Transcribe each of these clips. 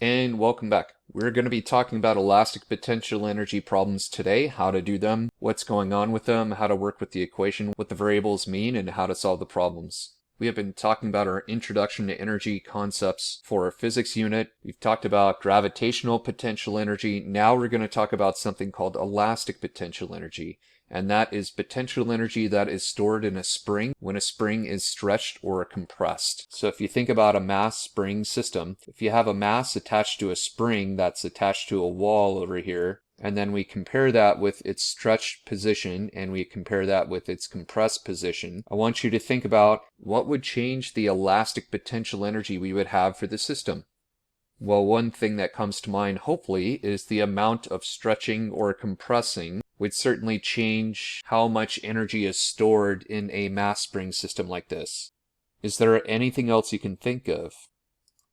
And welcome back. We're going to be talking about elastic potential energy problems today, how to do them, what's going on with them, how to work with the equation, what the variables mean, and how to solve the problems. We have been talking about our introduction to energy concepts for our physics unit. We've talked about gravitational potential energy. Now we're going to talk about something called elastic potential energy. And that is potential energy that is stored in a spring when a spring is stretched or compressed. So if you think about a mass spring system, if you have a mass attached to a spring that's attached to a wall over here, and then we compare that with its stretched position and we compare that with its compressed position, I want you to think about what would change the elastic potential energy we would have for the system. Well, one thing that comes to mind, hopefully, is the amount of stretching or compressing would certainly change how much energy is stored in a mass spring system like this. Is there anything else you can think of?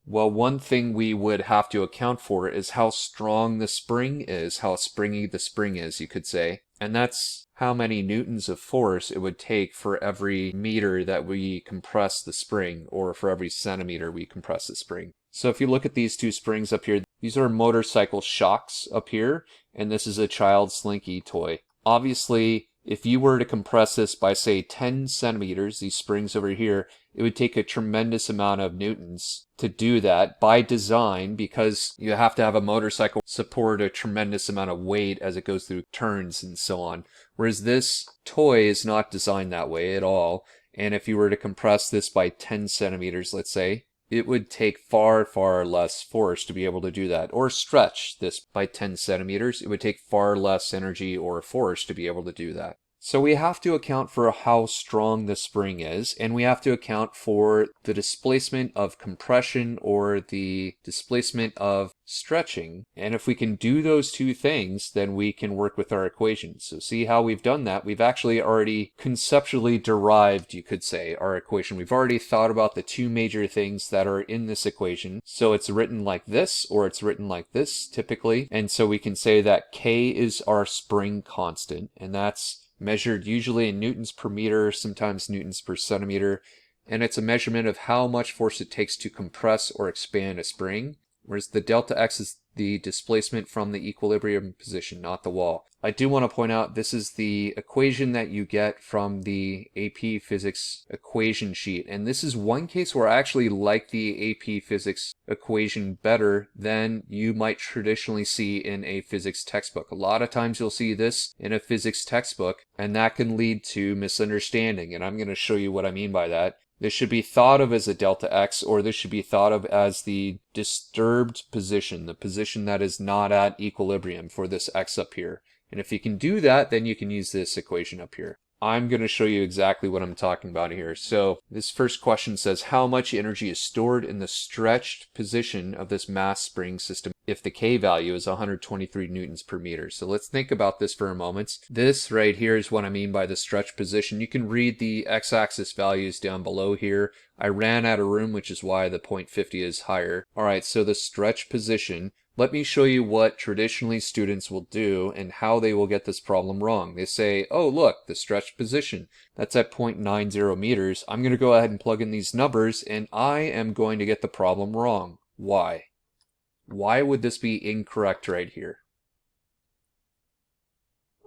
Well, one thing we would have to account for is how strong the spring is, how springy the spring is, you could say. And that's how many newtons of force it would take for every meter that we compress the spring, or for every centimeter we compress the spring. So if you look at these two springs up here, these are motorcycle shocks up here, and this is a child slinky toy. Obviously, if you were to compress this by, say, 10 centimeters, these springs over here, it would take a tremendous amount of newtons to do that by design, because you have to have a motorcycle support a tremendous amount of weight as it goes through turns and so on. Whereas this toy is not designed that way at all. And if you were to compress this by 10 centimeters, let's say, it would take far, far less force to be able to do that. Or stretch this by 10 centimeters, it would take far less energy or force to be able to do that. So we have to account for how strong the spring is, and we have to account for the displacement of compression or the displacement of stretching. And if we can do those two things, then we can work with our equations. So see how we've done that? We've actually already conceptually derived, you could say, our equation. We've already thought about the two major things that are in this equation. So it's written like this, or it's written like this, typically. And so we can say that K is our spring constant, and that's measured usually in newtons per meter, sometimes newtons per centimeter, and it's a measurement of how much force it takes to compress or expand a spring, whereas the delta x is the displacement from the equilibrium position, not the wall. I do want to point out this is the equation that you get from the AP Physics equation sheet, and this is one case where I actually like the AP Physics equation better than you might traditionally see in a physics textbook. A lot of times you'll see this in a physics textbook, and that can lead to misunderstanding, and I'm going to show you what I mean by that. This should be thought of as a delta x, or this should be thought of as the disturbed position, the position that is not at equilibrium for this x up here. And if you can do that, then you can use this equation up here. I'm going to show you exactly what I'm talking about here. So this first question says, how much energy is stored in the stretched position of this mass spring system if the K value is 123 newtons per meter? So let's think about this for a moment. This right here is what I mean by the stretched position. You can read the x-axis values down below here. I ran out of room, which is why the 0.50 is higher. All right, so the stretched position. Let me show you what traditionally students will do and how they will get this problem wrong. They say, oh look, the stretched position, that's at 0.90 meters. I'm going to go ahead and plug in these numbers and I am going to get the problem wrong. Why? Why would this be incorrect right here?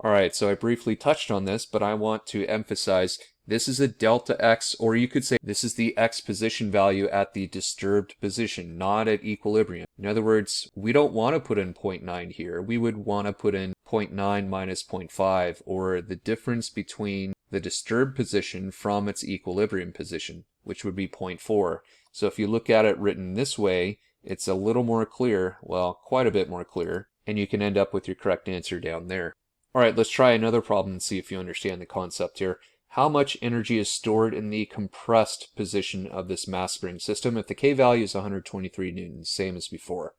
Alright, so I briefly touched on this, but I want to emphasize this is a delta x, or you could say this is the x position value at the disturbed position, not at equilibrium. In other words, we don't want to put in 0.9 here. We would want to put in 0.9 minus 0.5, or the difference between the disturbed position from its equilibrium position, which would be 0.4. So if you look at it written this way, it's a little more clear, well, quite a bit more clear, and you can end up with your correct answer down there. Alright, let's try another problem and see if you understand the concept here. How much energy is stored in the compressed position of this mass spring system if the K value is 123 newtons, same as before?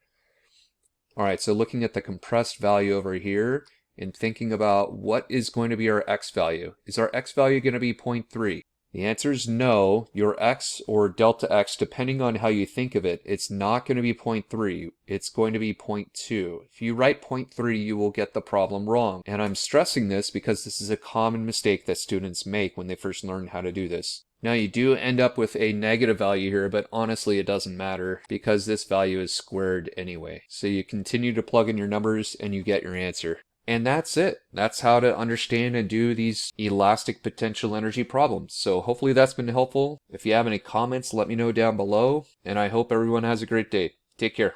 Alright, so looking at the compressed value over here and thinking about what is going to be our x value. Is our x value going to be 0.3? The answer is no. Your x or delta x, depending on how you think of it, it's not going to be 0.3. It's going to be 0.2. If you write 0.3, you will get the problem wrong. And I'm stressing this because this is a common mistake that students make when they first learn how to do this. Now you do end up with a negative value here, but honestly it doesn't matter because this value is squared anyway. So you continue to plug in your numbers and you get your answer. And that's it. That's how to understand and do these elastic potential energy problems. So hopefully that's been helpful. If you have any comments, let me know down below. And I hope everyone has a great day. Take care.